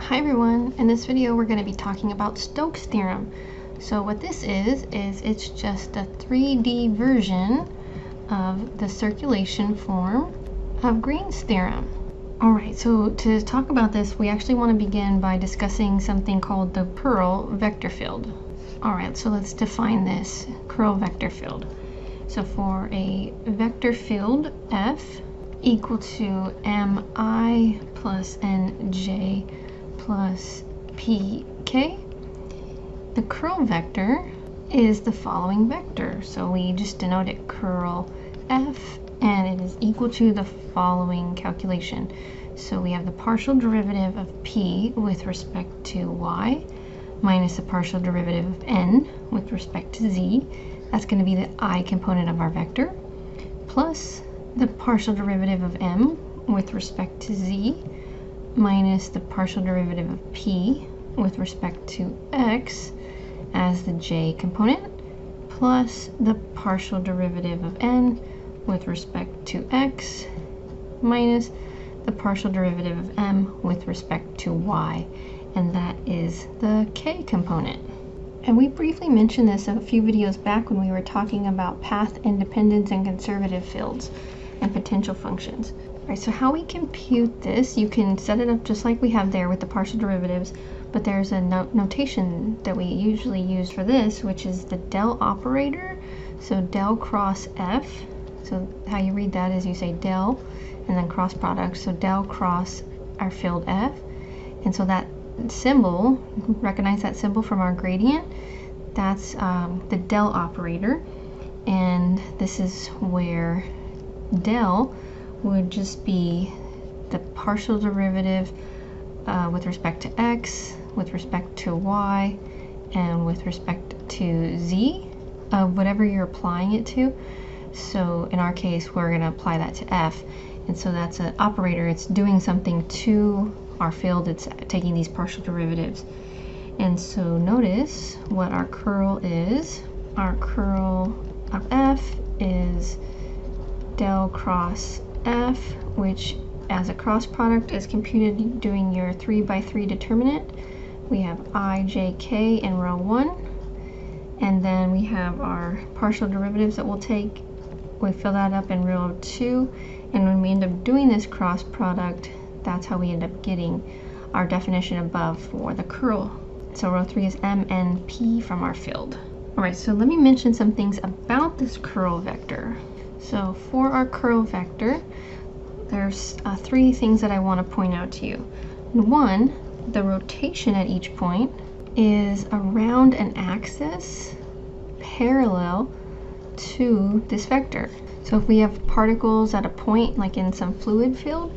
Hi everyone, in this video we're going to be talking about Stokes Theorem. So what this is it's just a 3D version of the circulation form of Green's theorem. Alright, so to talk about this we actually want to begin by discussing something called the Purl vector field. Alright, so let's define this Purl vector field. So for a vector field F equal to mi plus nj plus pk, the curl vector is the following vector. So we just denote it curl f, and it is equal to the following calculation. So we have the partial derivative of p with respect to y minus the partial derivative of n with respect to z. That's going to be the I component of our vector, plus the partial derivative of m with respect to z minus the partial derivative of p with respect to x as the j component, plus the partial derivative of n with respect to x minus the partial derivative of m with respect to y, and that is the k component. And we briefly mentioned this a few videos back when we were talking about path independence and conservative fields and potential functions. All right, so how we compute this, you can set it up just like we have there with the partial derivatives, but there's a notation that we usually use for this, which is the del operator. So del cross f, so how you read that is you say del and then cross product, so del cross our field f. And so that symbol, recognize that symbol from our gradient, that's the del operator, and this is where del would just be the partial derivative with respect to x, with respect to y, and with respect to z of whatever you're applying it to. So in our case we're going to apply that to f, and so that's an operator. It's doing something to our field. It's taking these partial derivatives. And so notice what our curl is. Our curl of f is del cross f, which as a cross product is computed doing your 3 by 3 determinant. We have I, j, k in row 1, and then we have our partial derivatives that we'll take. We fill that up in row 2, and when we end up doing this cross product, that's how we end up getting our definition above for the curl. So row 3 is m n p from our field. Alright, so let me mention some things about this curl vector. So for our curl vector, there's 3 things that I want to point out to you. 1, the rotation at each point is around an axis parallel to this vector. So if we have particles at a point, like in some fluid field,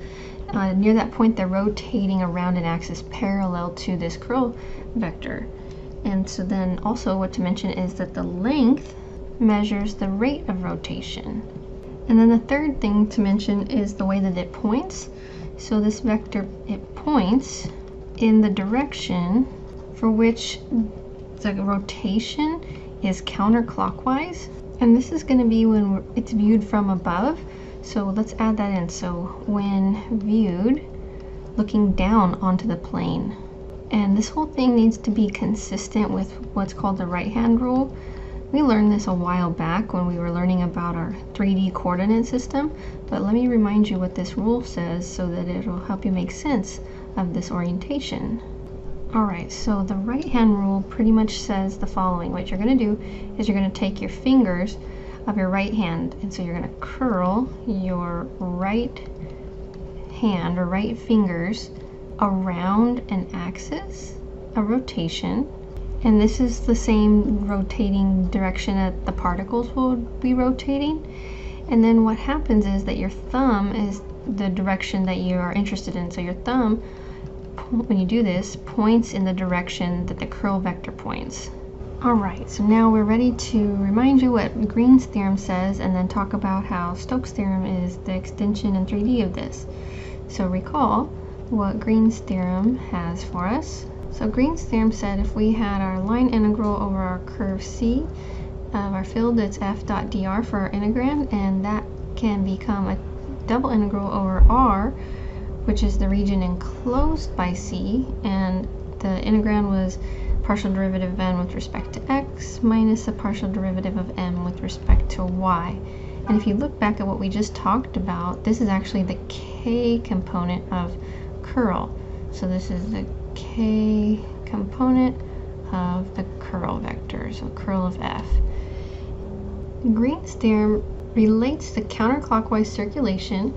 near that point they're rotating around an axis parallel to this curl vector. And so then also what to mention is that the length measures the rate of rotation. And then the third thing to mention is the way that it points. So this vector, it points in the direction for which the rotation is counterclockwise. And this is going to be when it's viewed from above. So let's add that in. So when viewed looking down onto the plane. And this whole thing needs to be consistent with what's called the right-hand rule. We learned this a while back when we were learning about our 3D coordinate system, but let me remind you what this rule says so that it'll help you make sense of this orientation. Alright, so the right-hand rule pretty much says the following. What you're going to do is you're going to take your fingers of your right hand, and so you're going to curl your right hand or right fingers around an axis, a rotation, and this is the same rotating direction that the particles will be rotating. And then what happens is that your thumb is the direction that you are interested in. So your thumb, when you do this, points in the direction that the curl vector points. Alright, so now we're ready to remind you what Green's theorem says and then talk about how Stokes theorem is the extension in 3D of this. So recall what Green's theorem has for us. So Green's theorem said if we had our line integral over our curve C of our field, that's f dot dr for our integrand, and that can become a double integral over r which is the region enclosed by C, and the integrand was partial derivative of n with respect to x minus the partial derivative of m with respect to y. And if you look back at what we just talked about, this is actually the k component of curl. So this is the k component of the curl vector, so curl of f. Green's theorem relates the counterclockwise circulation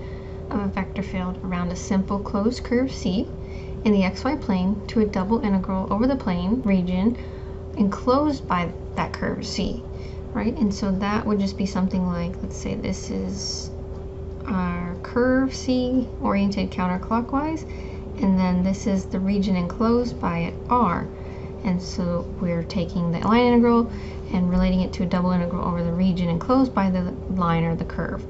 of a vector field around a simple closed curve C in the xy plane to a double integral over the plane region enclosed by that curve C, right? And so that would just be something like, let's say this is our curve C oriented counterclockwise, and then this is the region enclosed by it R. And so we're taking the line integral and relating it to a double integral over the region enclosed by the line or the curve.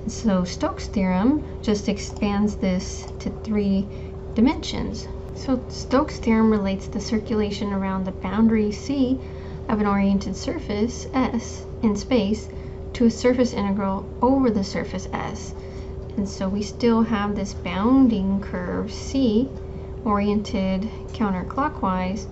And so Stokes theorem just expands this to 3 dimensions. So Stokes theorem relates the circulation around the boundary C of an oriented surface S in space to a surface integral over the surface S. And so we still have this bounding curve C oriented counterclockwise,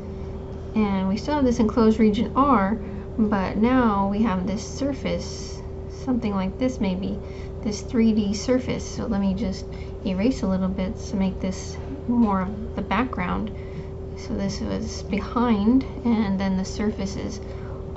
and we still have this enclosed region R, but now we have this surface, something like this maybe, this 3D surface. So let me just erase a little bit to make this more of the background. So this was behind, and then the surface is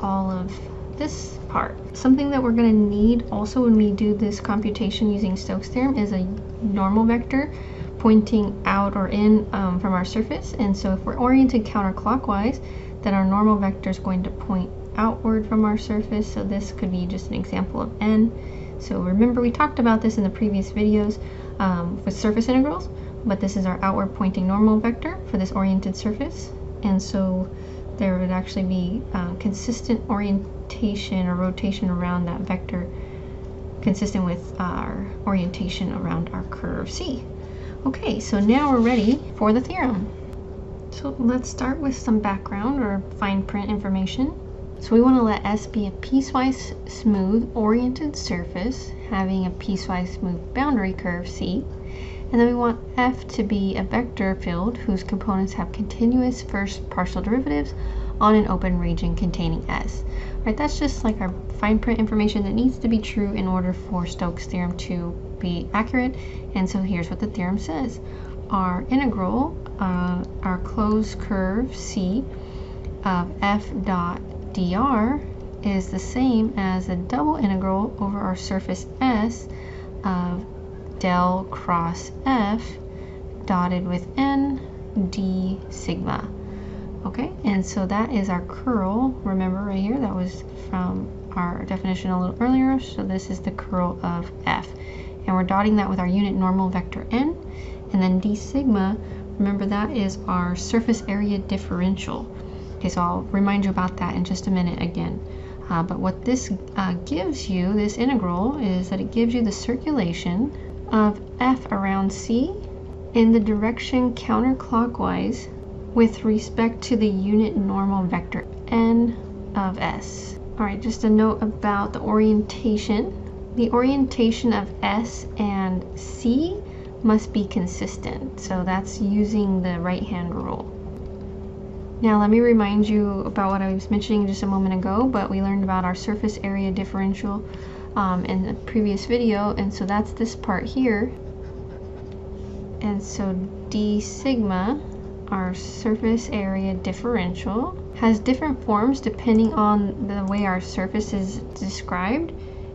all of this part. Something that we're going to need also when we do this computation using Stokes theorem is a normal vector pointing out or in from our surface. And so if we're oriented counterclockwise, then our normal vector is going to point outward from our surface. So this could be just an example of n. So remember, we talked about this in the previous videos with surface integrals, but this is our outward pointing normal vector for this oriented surface. And so there would actually be consistent orientation or rotation around that vector consistent with our orientation around our curve C. Okay, so now we're ready for the theorem. So let's start with some background or fine print information. So we want to let S be a piecewise smooth oriented surface having a piecewise smooth boundary curve C. And then we want F to be a vector field whose components have continuous first partial derivatives on an open region containing S. Right, that's just like our fine print information that needs to be true in order for Stokes theorem to be accurate. And so here's what the theorem says. Our integral, our closed curve C of f dot dr is the same as a double integral over our surface S of del cross f dotted with n d sigma. Okay, and so that is our curl. Remember right here, that was from our definition a little earlier. So this is the curl of f. And we're dotting that with our unit normal vector n. And then d sigma, remember that is our surface area differential. Okay, so I'll remind you about that in just a minute again. But what this gives you, this integral, is that it gives you the circulation of f around C in the direction counterclockwise with respect to the unit normal vector n of S. Alright, just a note about the orientation. The orientation of S and C must be consistent, so that's using the right-hand rule. Now let me remind you about what I was mentioning just a moment ago, but we learned about our surface area differential in the previous video, and so that's this part here. And so d sigma, our surface area differential, has different forms depending on the way our surface is described.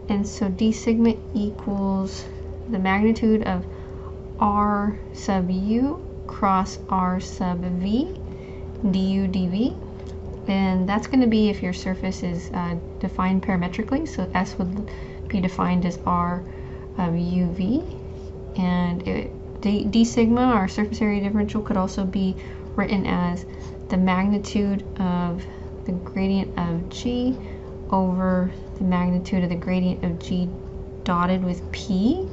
And so d sigma equals the magnitude of r sub u cross r sub v du dv. And that's going to be if your surface is defined parametrically. So S would be defined as r of uv. And d sigma, our surface area differential, could also be written as the magnitude of the gradient of g over the magnitude of the gradient of g dotted with p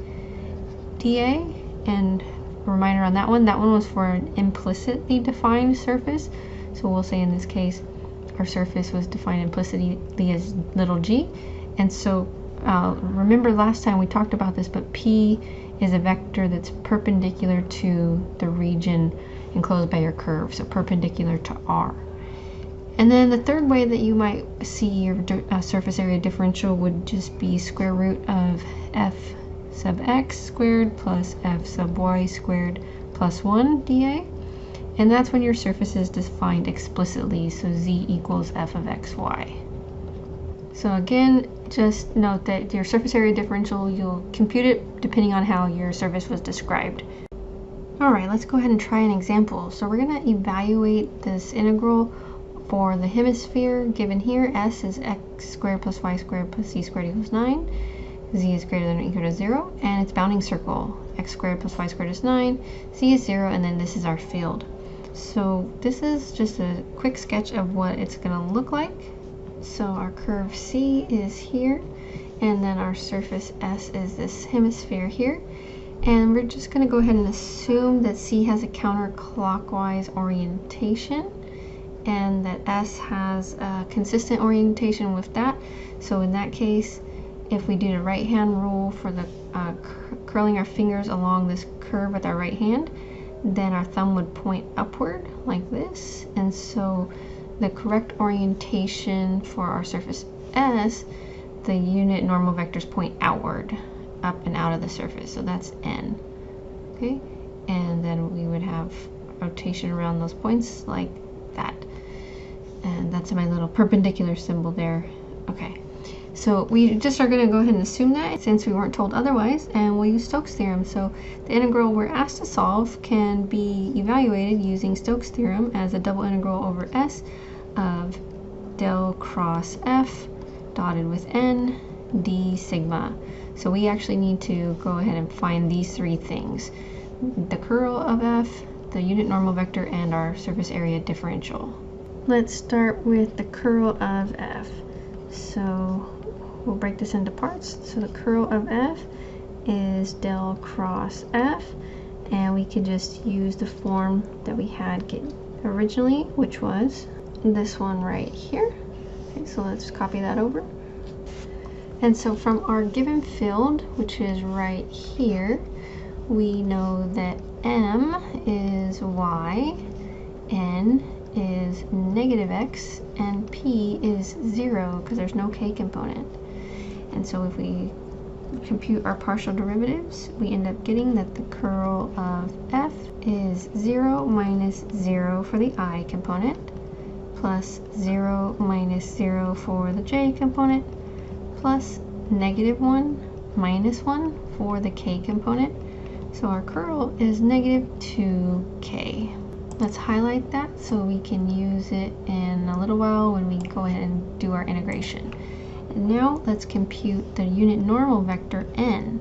dA. And a reminder on that one was for an implicitly defined surface. So we'll say in this case our surface was defined implicitly as little g. And so remember last time we talked about this, but p is a vector that's perpendicular to the region enclosed by your curve, so perpendicular to R. And then the third way that you might see your surface area differential would just be square root of f sub x squared plus f sub y squared plus 1 dA. And that's when your surface is defined explicitly, so z equals f of x, y. So again, just note that your surface area differential, you'll compute it depending on how your surface was described. Alright, let's go ahead and try an example. So we're going to evaluate this integral for the hemisphere given here. S is x squared plus y squared plus z squared equals 9. Z is greater than or equal to 0. And it's bounding circle. X squared plus y squared is 9. Z is 0, and then this is our field. So this is just a quick sketch of what it's going to look like. So our curve C is here, and then our surface S is this hemisphere here. And we're just going to go ahead and assume that C has a counterclockwise orientation, and that S has a consistent orientation with that. So in that case, if we do the right hand rule for the curling our fingers along this curve with our right hand, then our thumb would point upward like this. And so the correct orientation for our surface S, the unit normal vectors point outward, up and out of the surface. So that's N. Okay? And then we would have rotation around those points like that. And that's my little perpendicular symbol there. Okay. So we just are going to go ahead and assume that since we weren't told otherwise, and we'll use Stokes Theorem. So the integral we're asked to solve can be evaluated using Stokes Theorem as a double integral over S of del cross F dotted with N d sigma. So we actually need to go ahead and find these three things: the curl of F, the unit normal vector, and our surface area differential. Let's start with the curl of F. So we'll break this into parts. So the curl of F is del cross F, and we could just use the form that we had originally, which was this one right here. Okay, so let's copy that over. And so from our given field, which is right here, we know that M is y, N is negative x, and P is 0 because there's no k component. And so if we compute our partial derivatives, we end up getting that the curl of F is 0 minus 0 for the I component, plus 0 minus 0 for the j component, plus negative 1 minus 1 for the k component. So our curl is negative 2k. Let's highlight that so we can use it in a little while when we go ahead and do our integration. And now let's compute the unit normal vector n.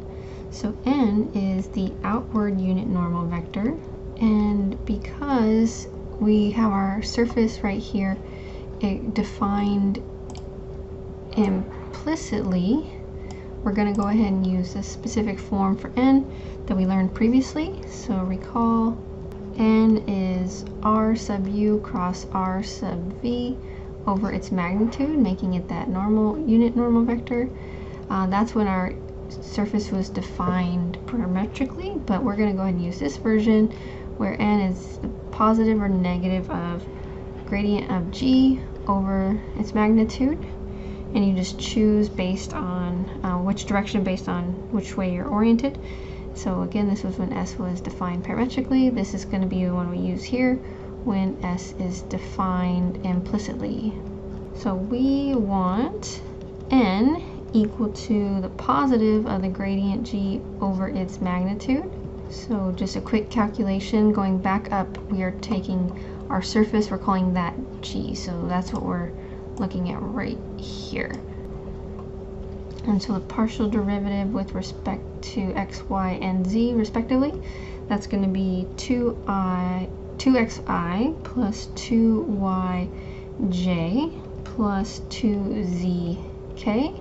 So n is the outward unit normal vector, and because we have our surface right here defined implicitly, we're going to go ahead and use this specific form for n that we learned previously. So recall, n is r sub u cross r sub v over its magnitude, making it that unit normal vector. That's when our surface was defined parametrically, but we're going to go ahead and use this version where n is the positive or negative of gradient of g over its magnitude, and you just choose based on which direction based on which way you're oriented. So again, this was when S was defined parametrically. This is going to be the one we use here when S is defined implicitly. So we want n equal to the positive of the gradient g over its magnitude. So just a quick calculation, going back up, we are taking our surface, we're calling that g. So that's what we're looking at right here. And so the partial derivative with respect to x, y, and z respectively, that's going to be 2xi plus 2yj plus 2zk.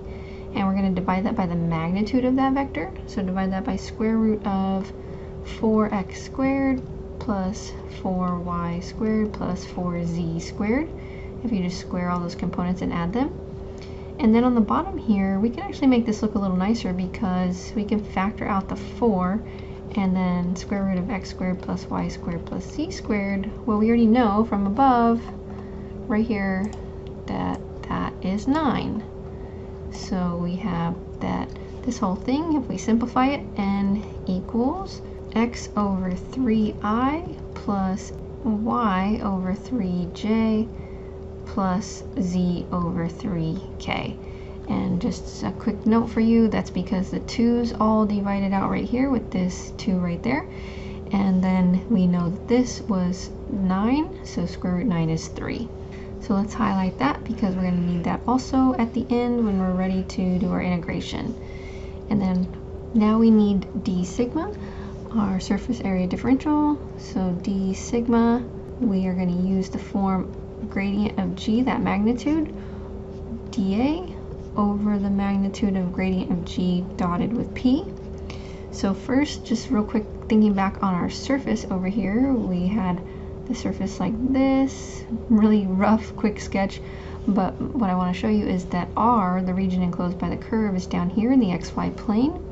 And we're going to divide that by the magnitude of that vector. So divide that by square root of 4x squared plus 4y squared plus 4z squared, if you just square all those components and add them. And then on the bottom here, we can actually make this look a little nicer because we can factor out the 4 and then square root of x squared plus y squared plus z squared. Well, we already know from above, right here, that that is 9. So we have that this whole thing, if we simplify it, n equals x over 3i plus y over 3j plus z over 3k. And just a quick note for you, that's because the 2's all divided out right here with this 2 right there. And then we know that this was 9, so square root 9 is 3. So let's highlight that because we're going to need that also at the end when we're ready to do our integration. And then now we need d sigma, our surface area differential. So d sigma, we are going to use the form gradient of g, that magnitude, dA over the magnitude of gradient of g dotted with p. So first, just real quick, thinking back on our surface over here, we had the surface like this, really rough, quick sketch, but what I want to show you is that R, the region enclosed by the curve, is down here in the xy plane.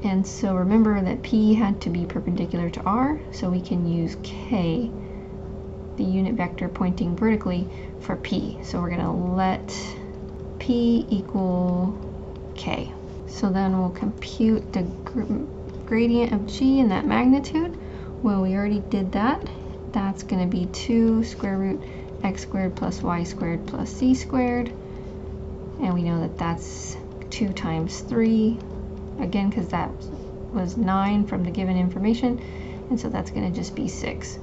And so remember that P had to be perpendicular to R, so we can use K, the unit vector pointing vertically, for P. So we're going to let P equal K. So then we'll compute the gradient of G in that magnitude. Well, we already did that. That's going to be 2 square root x squared plus y squared plus z squared. And we know that that's 2 times 3, again, because that was 9 from the given information. And so that's going to just be 6.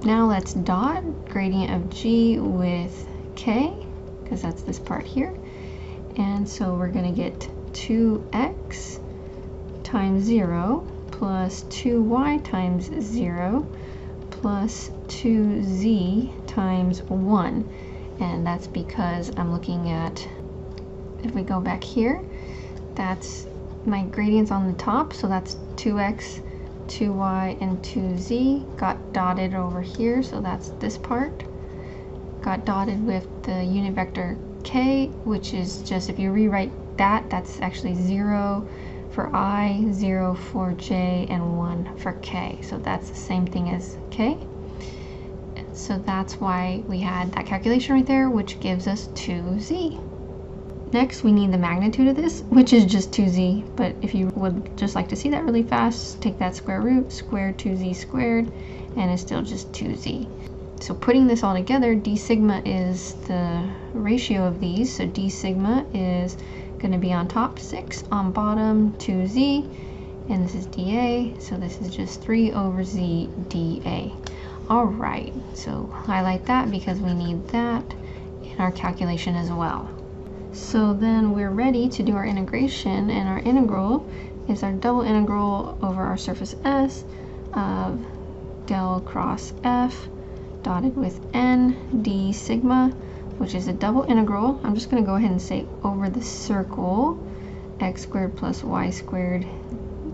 Now let's dot gradient of g with k, because that's this part here. And so we're going to get 2x times 0 plus 2y times 0 plus 2z times 1. And that's because I'm looking at, if we go back here, that's my gradients on the top, so that's 2x, 2y, and 2z got dotted over here, so that's this part. Got dotted with the unit vector k, which is just, if you rewrite that, that's actually 0 for I, 0 for j, and 1 for k. So that's the same thing as k. So that's why we had that calculation right there, which gives us 2z. Next, we need the magnitude of this, which is just 2z. But if you would just like to see that really fast, take that square root, square 2z squared, and it's still just 2z. So putting this all together, d sigma is the ratio of these. So d sigma is going to be on top 6, on bottom 2z, and this is dA, so this is just 3 over z dA. Alright, so highlight that because we need that in our calculation as well. So then we're ready to do our integration, and our integral is our double integral over our surface S of del cross F dotted with n d sigma, which is a double integral. I'm just going to go ahead and say over the circle x squared plus y squared,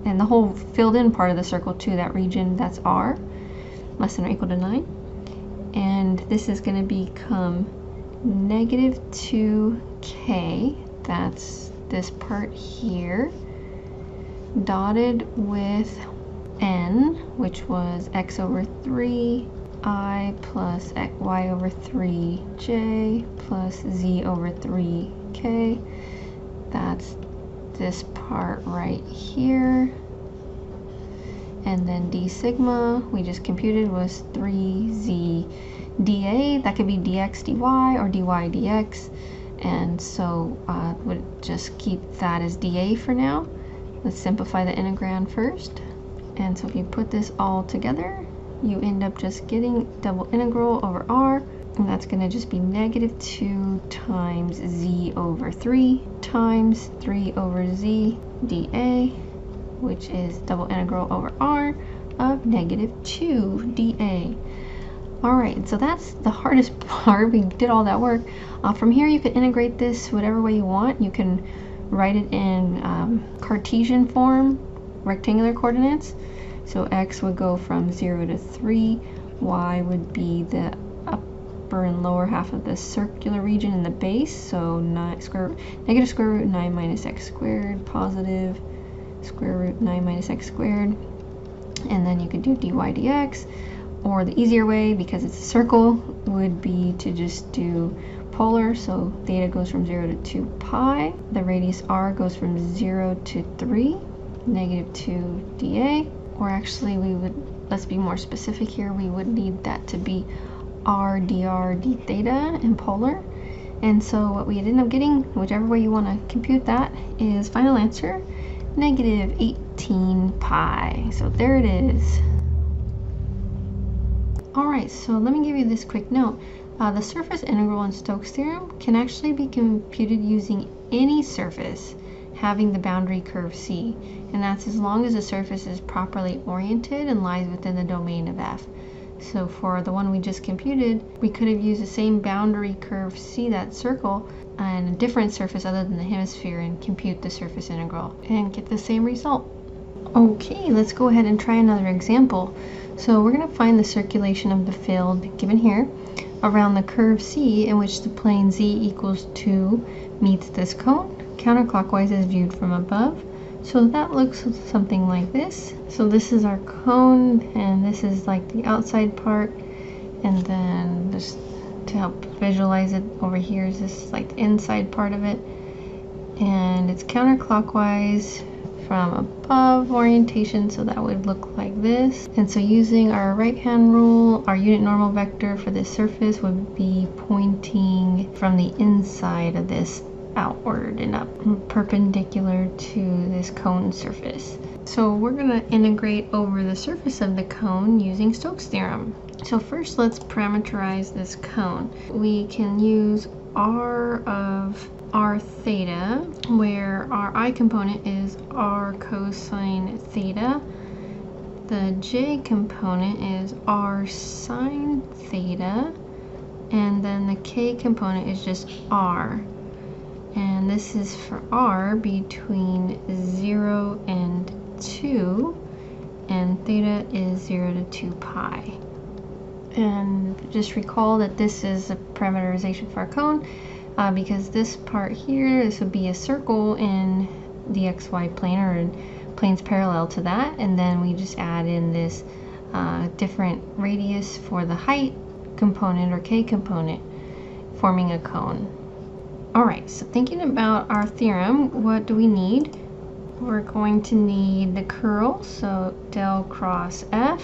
and the whole filled in part of the circle too, that region, that's R, less than or equal to 9. And this is going to become negative 2k, that's this part here, dotted with n, which was x over 3 I plus y over 3j plus z over 3k. That's this part right here. And then d sigma, we just computed, was 3z dA. That could be dx dy or dy dx. And so we'll just keep that as dA for now. Let's simplify the integrand first. And so if you put this all together, you end up just getting double integral over R, and that's going to just be negative 2 times z over 3 times 3 over z dA, which is double integral over R of negative 2 dA. Alright, so that's the hardest part. We did all that work. From here you can integrate this whatever way you want. You can write it in Cartesian form, rectangular coordinates. So x would go from 0 to 3, y would be the upper and lower half of the circular region in the base. So negative square root 9 minus x squared, positive square root 9 minus x squared. And then you could do dy dx, or the easier way, because it's a circle, would be to just do polar. So theta goes from 0 to 2 pi. The radius r goes from 0 to 3, negative 2 dA. Or actually, let's be more specific here, we would need that to be r dr d theta in polar. And so what we end up getting, whichever way you want to compute that, is final answer, negative 18 pi. So there it is. Alright, so let me give you this quick note. The surface integral in Stokes theorem can actually be computed using any surface having the boundary curve C, and that's as long as the surface is properly oriented and lies within the domain of f. So for the one we just computed, we could have used the same boundary curve C, that circle, and a different surface other than the hemisphere, and compute the surface integral and get the same result. Okay, let's go ahead and try another example. So we're going to find the circulation of the field given here around the curve C, in which the plane z equals 2 meets this cone counterclockwise as viewed from above. So that looks something like this. So this is our cone, and this is like the outside part, and then just to help visualize it, over here is this like the inside part of it, and it's counterclockwise from above orientation, so that would look like this. And so using our right hand rule, our unit normal vector for this surface would be pointing from the inside of this outward and up, perpendicular to this cone surface. So we're going to integrate over the surface of the cone using Stokes theorem. So first, let's parameterize this cone. We can use r of r theta, where our I component is r cosine theta, the j component is r sine theta, and then the k component is just r. And this is for r between 0 and 2, and theta is 0 to 2 pi. And just recall that this is a parameterization for our cone, because this part here, this would be a circle in the xy plane, or in planes parallel to that, and then we just add in this different radius for the height component, or k component, forming a cone. Alright, so thinking about our theorem, what do we need? We're going to need the curl, so del cross f.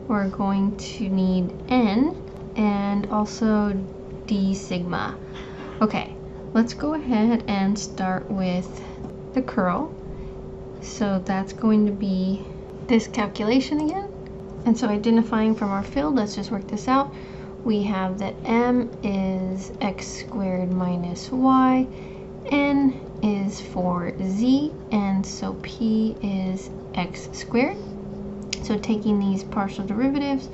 We're going to need n, and also d sigma. Okay, let's go ahead and start with the curl. So that's going to be this calculation again. And so identifying from our field, let's just work this out. We have that m is x squared minus y, n is for z, and so p is x squared. So taking these partial derivatives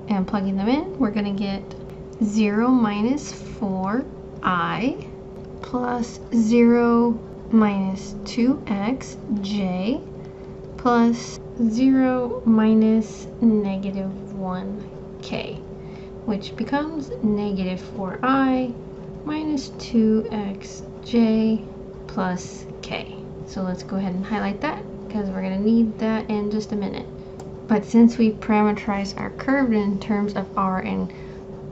and plugging them in, we're going to get 0 minus 4i plus 0 minus 2xj plus 0 minus negative 1k, which becomes negative 4i minus 2xj plus k. So let's go ahead and highlight that, because we're going to need that in just a minute. But since we parameterized our curve in terms of r and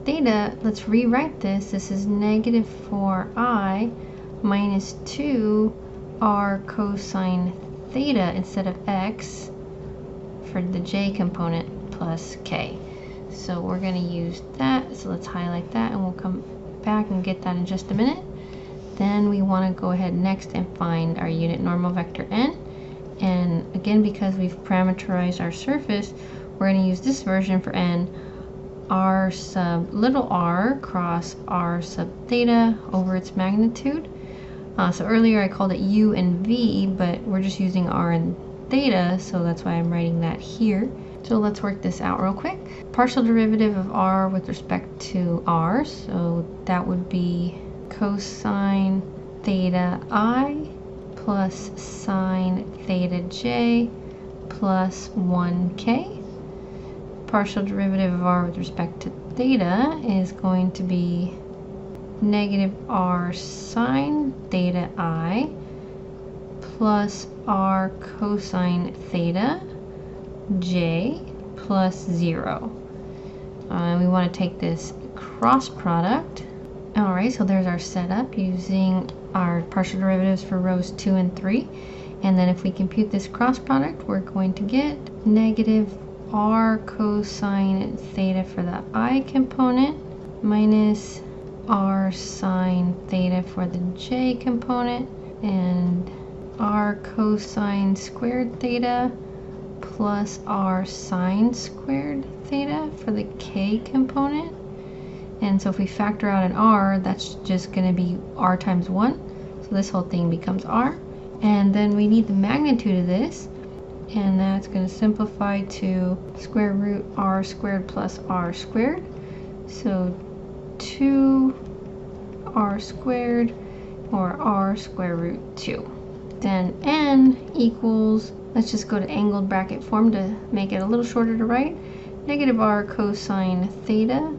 theta, let's rewrite this. This is negative 4i minus 2r cosine theta instead of x for the j component plus k. So we're going to use that. So let's highlight that, and we'll come back and get that in just a minute. Then we want to go ahead next and find our unit normal vector n. And again, because we've parameterized our surface, we're going to use this version for n, r sub little r cross r sub theta over its magnitude. So earlier I called it u and v, but we're just using r and theta, so that's why I'm writing that here. So let's work this out real quick. Partial derivative of r with respect to r, so that would be cosine theta I plus sine theta j plus 1k. Partial derivative of r with respect to theta is going to be negative r sine theta I plus r cosine theta j plus 0. We want to take this cross product. Alright, so there's our setup using our partial derivatives for rows 2 and 3. And then if we compute this cross product, we're going to get negative r cosine theta for the I component minus r sine theta for the j component, and r cosine squared theta plus r sine squared theta for the k component. And so if we factor out an r, that's just going to be r times 1. So this whole thing becomes r. And then we need the magnitude of this, and that's going to simplify to square root r squared plus r squared. So 2r squared, or r square root 2. Then n equals, let's just go to angled bracket form to make it a little shorter to write, negative r cosine theta,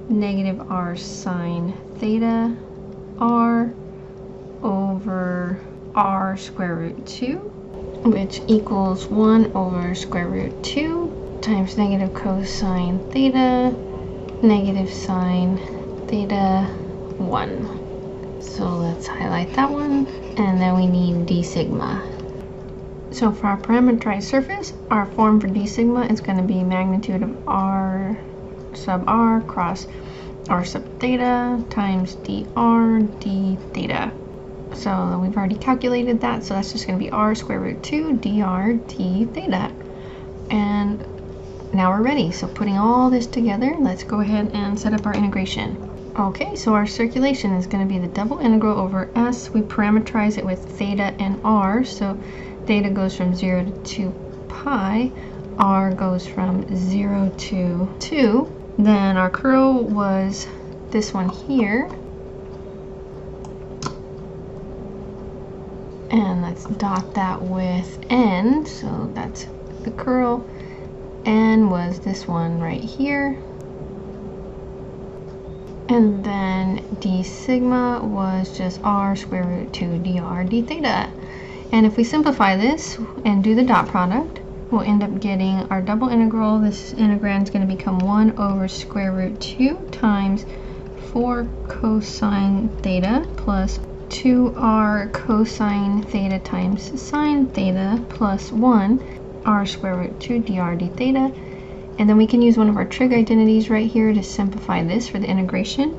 negative r sine theta, r over r square root 2, which equals 1 over square root 2 times negative cosine theta, negative sine theta 1. So let's highlight that one, and then we need d sigma. So for our parametrized surface, our form for d sigma is going to be magnitude of r sub r cross r sub theta times dr d theta. So we've already calculated that, so that's just going to be r square root 2 dr d theta. And now we're ready. So putting all this together, let's go ahead and set up our integration. Okay, so our circulation is going to be the double integral over s. We parameterize it with theta and r, so theta goes from 0 to 2 pi, r goes from 0 to 2. Then our curl was this one here. And let's dot that with n, so that's the curl. N was this one right here. And then d sigma was just r square root 2 dr d theta. And if we simplify this and do the dot product, we'll end up getting our double integral. This integrand is going to become 1 over square root 2 times 4 cosine theta plus 2r cosine theta times sine theta plus 1 r square root 2 dr d theta. And then we can use one of our trig identities right here to simplify this for the integration.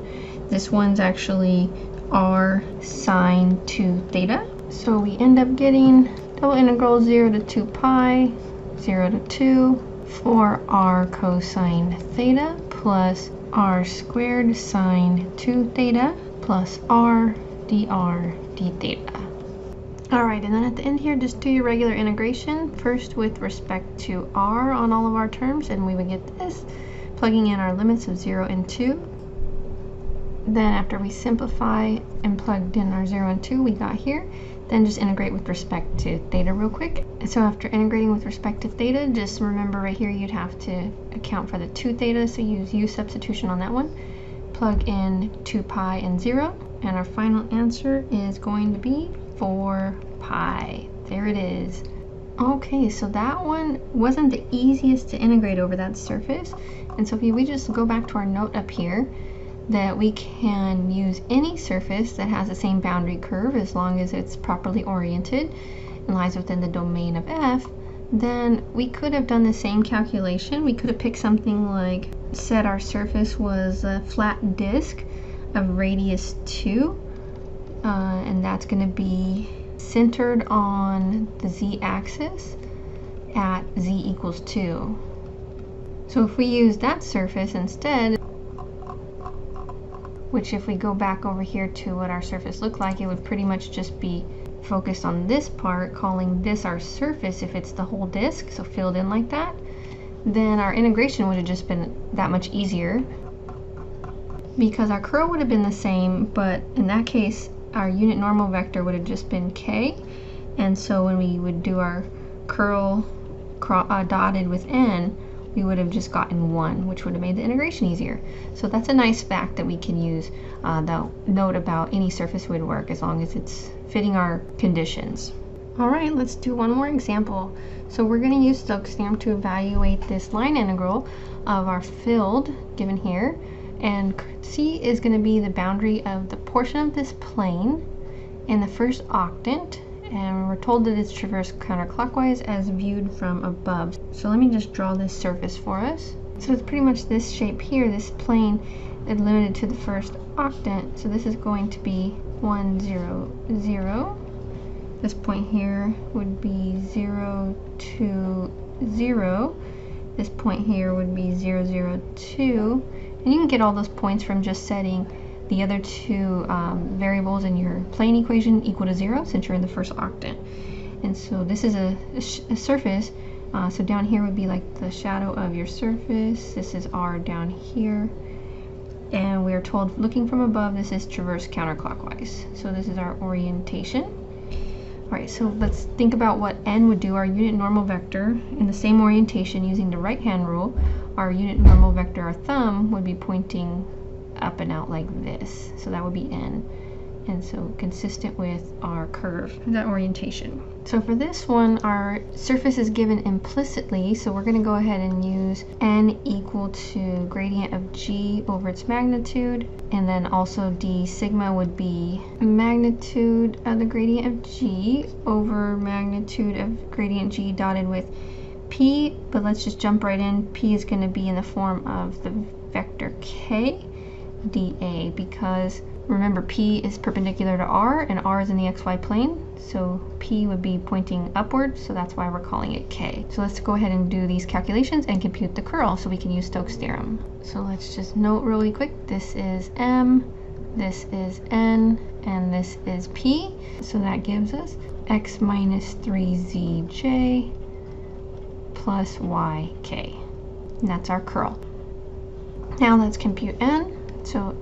This one's actually r sine 2 theta. So we end up getting double integral 0 to 2 pi, 0 to 2, 4r cosine theta plus r squared sine 2 theta plus r dr d theta. Alright, and then at the end here, just do your regular integration, first with respect to r on all of our terms, and we would get this, plugging in our limits of 0 and 2. Then after we simplify and plugged in our 0 and 2 we got here, then just integrate with respect to theta real quick. And so after integrating with respect to theta, just remember right here you'd have to account for the 2 theta, so use u substitution on that one. Plug in 2 pi and 0, and our final answer is going to be 4 pi. There it is. Okay, so that one wasn't the easiest to integrate over that surface. And so if we just go back to our note up here, that we can use any surface that has the same boundary curve as long as it's properly oriented and lies within the domain of f, then we could have done the same calculation. We could have picked something like, said our surface was a flat disk of radius 2, and that's going to be centered on the z-axis at z equals 2. So if we use that surface instead, which if we go back over here to what our surface looked like, it would pretty much just be focused on this part, calling this our surface if it's the whole disk, so filled in like that, then our integration would have just been that much easier, because our curl would have been the same, but in that case our unit normal vector would have just been k, and so when we would do our curl dotted with n, we would have just gotten 1, which would have made the integration easier. So that's a nice fact that we can use, that note about any surface would work as long as it's fitting our conditions. All right, let's do one more example. So we're going to use Stokes Theorem to evaluate this line integral of our field given here. And C is going to be the boundary of the portion of this plane in the first octant. And we're told that it's traversed counterclockwise as viewed from above. So let me just draw this surface for us. So it's pretty much this shape here. This plane is limited to the first octant. So this is going to be 1, 0, 0. This point here would be 0, 2, 0. This point here would be 0, 0, 2. And you can get all those points from just setting the other two variables in your plane equation equal to 0 since you're in the first octant. And so this is a surface. So down here would be like the shadow of your surface. This is R down here. And we are told, looking from above, this is traversed counterclockwise. So this is our orientation. All right, so let's think about what n would do, our unit normal vector, in the same orientation using the right-hand rule. Our unit normal vector, our thumb, would be pointing up and out like this. So that would be n. And so consistent with our curve, that orientation. So for this one, our surface is given implicitly, so we're going to go ahead and use n equal to gradient of g over its magnitude, and then also d sigma would be magnitude of the gradient of g over magnitude of gradient g dotted with p, but let's just jump right in. P is going to be in the form of the vector k dA, because remember, P is perpendicular to R, and R is in the xy plane, so P would be pointing upward, so that's why we're calling it K. So let's go ahead and do these calculations and compute the curl so we can use Stokes Theorem. So let's just note really quick, this is M, this is N, and this is P. So that gives us x minus 3zj plus yk. And that's our curl. Now let's compute N. So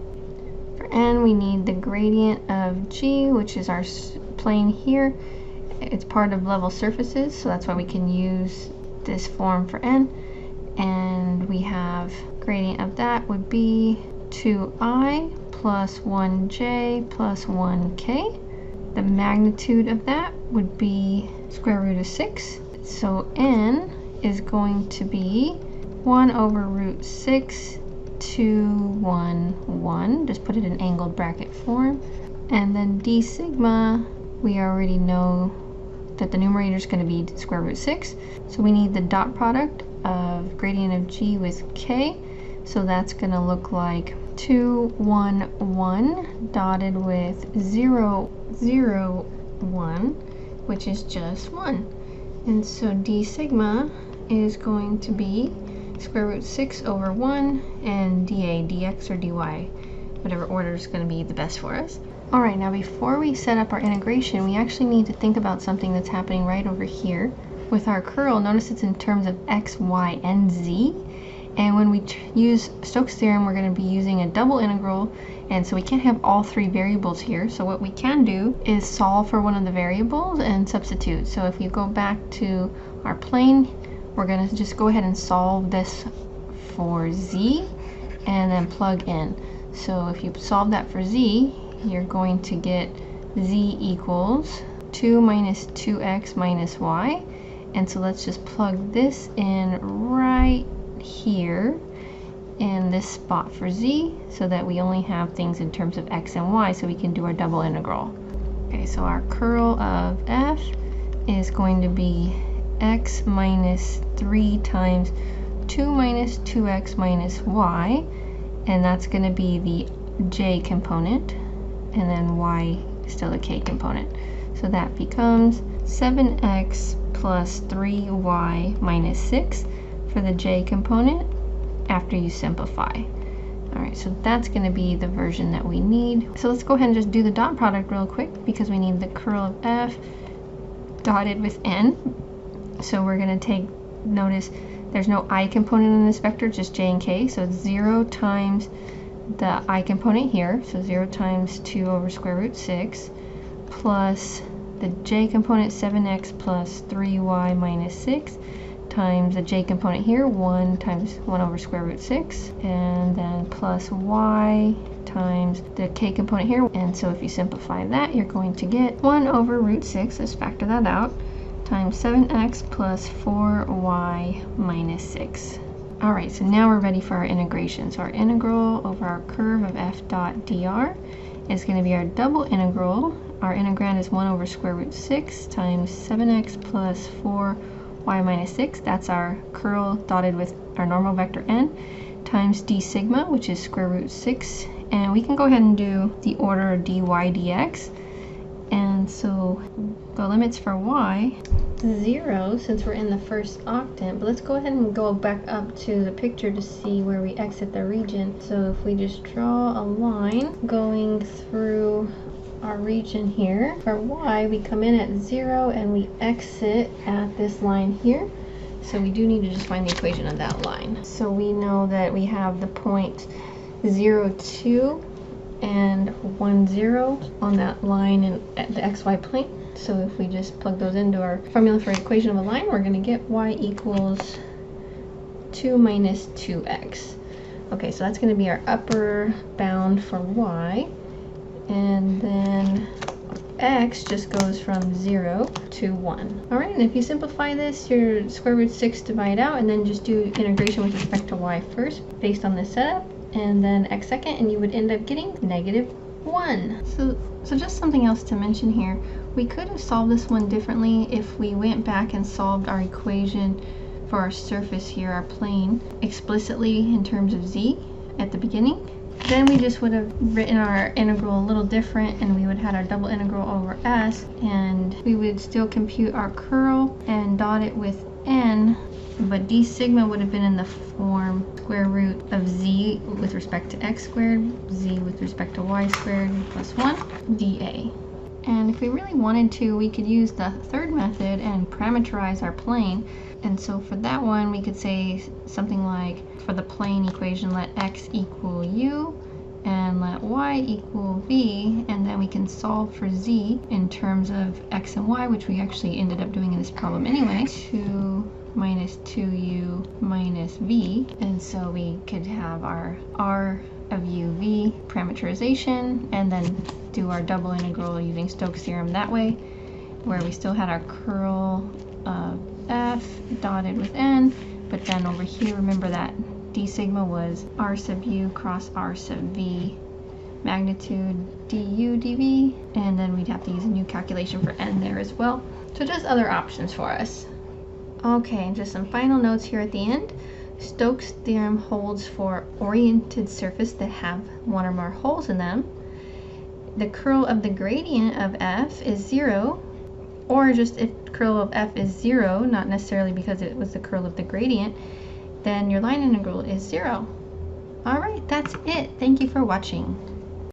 for n, we need the gradient of g, which is our plane here. It's part of level surfaces, so that's why we can use this form for n. And we have gradient of that would be 2i plus 1j plus 1k. The magnitude of that would be square root of 6. So n is going to be 1 over root 6 2, 1, 1. Just put it in angled bracket form. And then d sigma, we already know that the numerator is going to be square root 6. So we need the dot product of gradient of g with k. So that's going to look like 2, 1, 1 dotted with 0, 0, 1, which is just 1. And so d sigma is going to be square root 6 over 1 and dA, dx, or dy, whatever order is going to be the best for us. Alright, now before we set up our integration, we actually need to think about something that's happening right over here. With our curl, notice it's in terms of x, y, and z. And when we use Stokes Theorem, we're going to be using a double integral, and so we can't have all three variables here. So what we can do is solve for one of the variables and substitute. So if you go back to our plane, we're going to just go ahead and solve this for z and then plug in. So if you solve that for z, you're going to get z equals 2 minus 2x minus y. And so let's just plug this in right here in this spot for z, so that we only have things in terms of x and y, so we can do our double integral. Okay, so our curl of f is going to be x minus 3 times 2 minus 2x minus y, and that's going to be the j component, and then y is still the k component. So that becomes 7x plus 3y minus 6 for the j component after you simplify. Alright, so that's going to be the version that we need. So let's go ahead and just do the dot product real quick, because we need the curl of f dotted with n. So we're going to take, notice there's no I component in this vector, just j and k, so it's 0 times the I component here, so 0 times 2 over square root 6, plus the j component 7x plus 3y minus 6 times the j component here, 1 times 1 over square root 6, and then plus y times the k component here. And so if you simplify that, you're going to get 1 over root 6, let's factor that out, times 7x plus 4y minus 6. Alright, so now we're ready for our integration. So our integral over our curve of f dot dr is going to be our double integral. Our integrand is 1 over square root 6 times 7x plus 4y minus 6. That's our curl dotted with our normal vector n, times d sigma, which is square root 6. And we can go ahead and do the order dy dx. And so the limits for y, 0, since we're in the first octant. But let's go ahead and go back up to the picture to see where we exit the region. So if we just draw a line going through our region here, for y we come in at 0 and we exit at this line here. So we do need to just find the equation of that line. So we know that we have the point 0, 2 and 1, 0 on that line at the xy plane. So if we just plug those into our formula for equation of a line, we're going to get y equals 2 minus 2x. Okay, so that's going to be our upper bound for y. And then x just goes from 0 to 1. Alright, and if you simplify this, your square root 6 divide out, and then just do integration with respect to y first, based on this setup, and then x second, and you would end up getting -1. So just something else to mention here. We could have solved this one differently if we went back and solved our equation for our surface here, our plane, explicitly in terms of z at the beginning. Then we just would have written our integral a little different, and we would have had our double integral over s, and we would still compute our curl and dot it with n, but d sigma would have been in the form square root of z with respect to x squared, z with respect to y squared, plus 1 dA. And if we really wanted to, we could use the third method and parameterize our plane. And so for that one, we could say something like, for the plane equation, let x equal u and let y equal v, and then we can solve for z in terms of x and y, which we actually ended up doing in this problem anyway. 2 minus 2u minus v, and so we could have our r of uv parameterization, and then do our double integral using Stokes theorem that way, where we still had our curl of f dotted with n, but then over here, remember that d sigma was r sub u cross r sub v magnitude du dv, and then we'd have to use a new calculation for n there as well. So just other options for us. Okay, just some final notes here at the end. Stokes theorem holds for oriented surfaces that have one or more holes in them. The curl of the gradient of f is 0, or just if curl of f is 0, not necessarily because it was the curl of the gradient, then your line integral is 0. Alright, that's it. Thank you for watching.